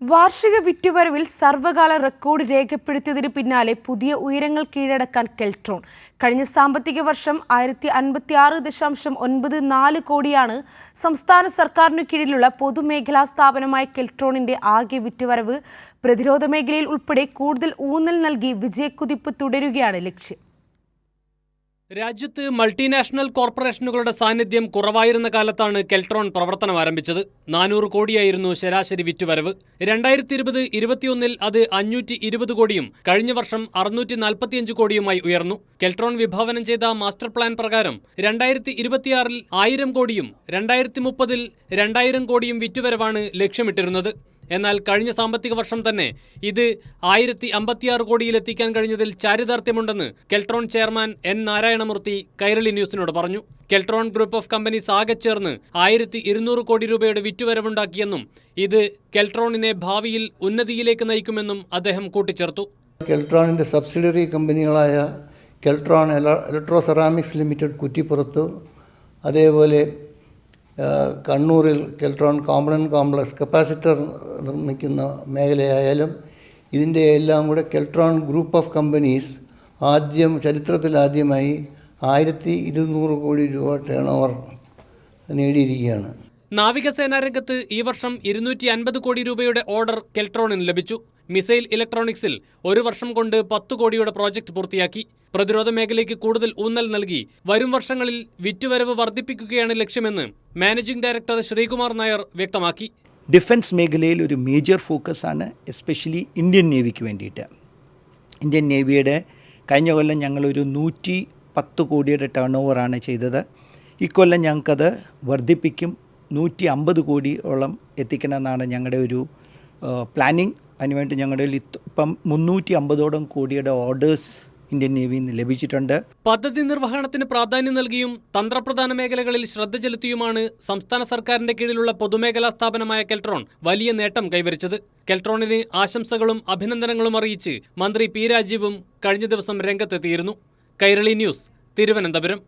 വാർഷിക വിറ്റുവരവിൽ സർവകാല റെക്കോർഡ് രേഖപ്പെടുത്തിയതിന് പിന്നാലെ പുതിയ ഉയരങ്ങൾ കീഴടക്കാൻ കെൽട്രോൺ. കഴിഞ്ഞ സാമ്പത്തിക വർഷം 1056.94 കോടിയാണ് സംസ്ഥാന സർക്കാരിനു കീഴിലുള്ള പൊതുമേഖലാ സ്ഥാപനമായ കെൽട്രോണിന്റെ ആകെ വിറ്റുവരവ്. പ്രതിരോധ മേഖലയിൽ ഉൾപ്പെടെ കൂടുതൽ ഊന്നൽ നൽകി വിജയക്കുതിപ്പ് തുടരുകയാണ് ലക്ഷ്യം. രാജ്യത്ത് മൾട്ടിനാഷണൽ കോർപ്പറേഷനുകളുടെ സാന്നിധ്യം കുറവായിരുന്ന കാലത്താണ് കെൽട്രോൺ പ്രവർത്തനം ആരംഭിച്ചത്. 400 കോടിയായിരുന്നു ശരാശരി വിറ്റുവരവ്. 2020-21 അത് 520 കോടിയും കഴിഞ്ഞ വർഷം 645 കോടിയുമായി ഉയർന്നു. കെൽട്രോൺ വിഭാവനം ചെയ്ത മാസ്റ്റർ പ്ലാൻ പ്രകാരം 2026 1000 കോടിയും 2030 2000 കോടിയും വിറ്റുവരവാണ് ലക്ഷ്യമിട്ടിരുന്നത്. എന്നാൽ കഴിഞ്ഞ സാമ്പത്തിക വർഷം തന്നെ ഇത് 1056 കോടിയിലെത്തിക്കാൻ കഴിഞ്ഞതിൽ ചാരിതാർത്ഥ്യമുണ്ടെന്ന് കെൽട്രോൺ ചെയർമാൻ എൻ നാരായണമൂർത്തി കൈരളി ന്യൂസിനോട് പറഞ്ഞു. കെൽട്രോൺ ഗ്രൂപ്പ് ഓഫ് കമ്പനീസ് ആകെ ചേർന്ന് 1200 കോടി രൂപയുടെ വിറ്റുവരവുണ്ടാക്കിയെന്നും ഇത് കെൽട്രോണിനെ ഭാവിയിൽ ഉന്നതിയിലേക്ക് നയിക്കുമെന്നും അദ്ദേഹം കൂട്ടിച്ചേർത്തു. കെൽട്രോണിൻ്റെ സബ്സിഡറി കമ്പനികളായ കെൽട്രോൺ ഇലക്ട്രോ സെറാമിക്സ് ലിമിറ്റഡ് കുറ്റിപ്പുറത്ത്, അതേപോലെ കണ്ണൂരിൽ കെൽട്രോൺ കോമ്പണന്റ് കോംപ്ലക്സ് കപ്പാസിറ്റർ നിർമ്മിക്കുന്ന മേഖലയായാലും ഇതിൻ്റെ എല്ലാം കൂടെ കെൽട്രോൺ ഗ്രൂപ്പ് ഓഫ് കമ്പനീസ് ചരിത്രത്തിലാദ്യമായി 1200 കോടി രൂപ ടേൺ ഓവർ നേടിയിരിക്കുകയാണ്. നാവികസേനാ രംഗത്ത് ഈ വർഷം 250 കോടി രൂപയുടെ ഓർഡർ കെൽട്രോണിന് ലഭിച്ചു. മിസൈൽ ഇലക്ട്രോണിക്സിൽ ഒരു വർഷം കൊണ്ട് 10 കോടിയുടെ പ്രോജക്റ്റ് പൂർത്തിയാക്കി. പ്രതിരോധ മേഖലയ്ക്ക് കൂടുതൽ ഊന്നൽ നൽകി വരും വർഷങ്ങളിൽ വിറ്റുവരവ് വർദ്ധിപ്പിക്കുകയാണ് ലക്ഷ്യമെന്ന് മാനേജിംഗ് ഡയറക്ടർ ശ്രീകുമാർ നായർ വ്യക്തമാക്കി. ഡിഫൻസ് മേഖലയിൽ ഒരു മേജർ ഫോക്കസാണ്, എസ്പെഷ്യലി ഇന്ത്യൻ നേവിക്ക് വേണ്ടിയിട്ട്. ഇന്ത്യൻ നേവിയുടെ കഴിഞ്ഞ കൊല്ലം ഞങ്ങളൊരു 110 കോടിയുടെ ടേൺ ഓവറാണ് ചെയ്തത്. ഇക്കൊല്ലം ഞങ്ങൾക്കത് വർദ്ധിപ്പിക്കും, 150 കോടിയോളം എത്തിക്കണമെന്നാണ് ഞങ്ങളുടെ ഒരു പ്ലാനിങ്. അതിനുവേണ്ടി ഞങ്ങളുടെ ഇപ്പം 350 കോടിയുടെ ഓർഡേഴ്സ് ഇന്ത്യൻ നേവിയിൽ നിന്ന് ലഭിച്ചിട്ടുണ്ട്. പദ്ധതി നിർവഹണത്തിന് പ്രാധാന്യം നൽകിയും തന്ത്രപ്രധാന മേഖലകളിൽ ശ്രദ്ധ ചെലുത്തിയുമാണ് സംസ്ഥാന സർക്കാരിന്റെ കീഴിലുള്ള പൊതുമേഖലാ സ്ഥാപനമായ കെൽട്രോൺ വലിയ നേട്ടം കൈവരിച്ചത്. കെൽട്രോണിന് ആശംസകളും അഭിനന്ദനങ്ങളും അറിയിച്ച് മന്ത്രി പി രാജീവും കഴിഞ്ഞ ദിവസം രംഗത്തെത്തിയിരുന്നു. കൈരളി ന്യൂസ്, തിരുവനന്തപുരം.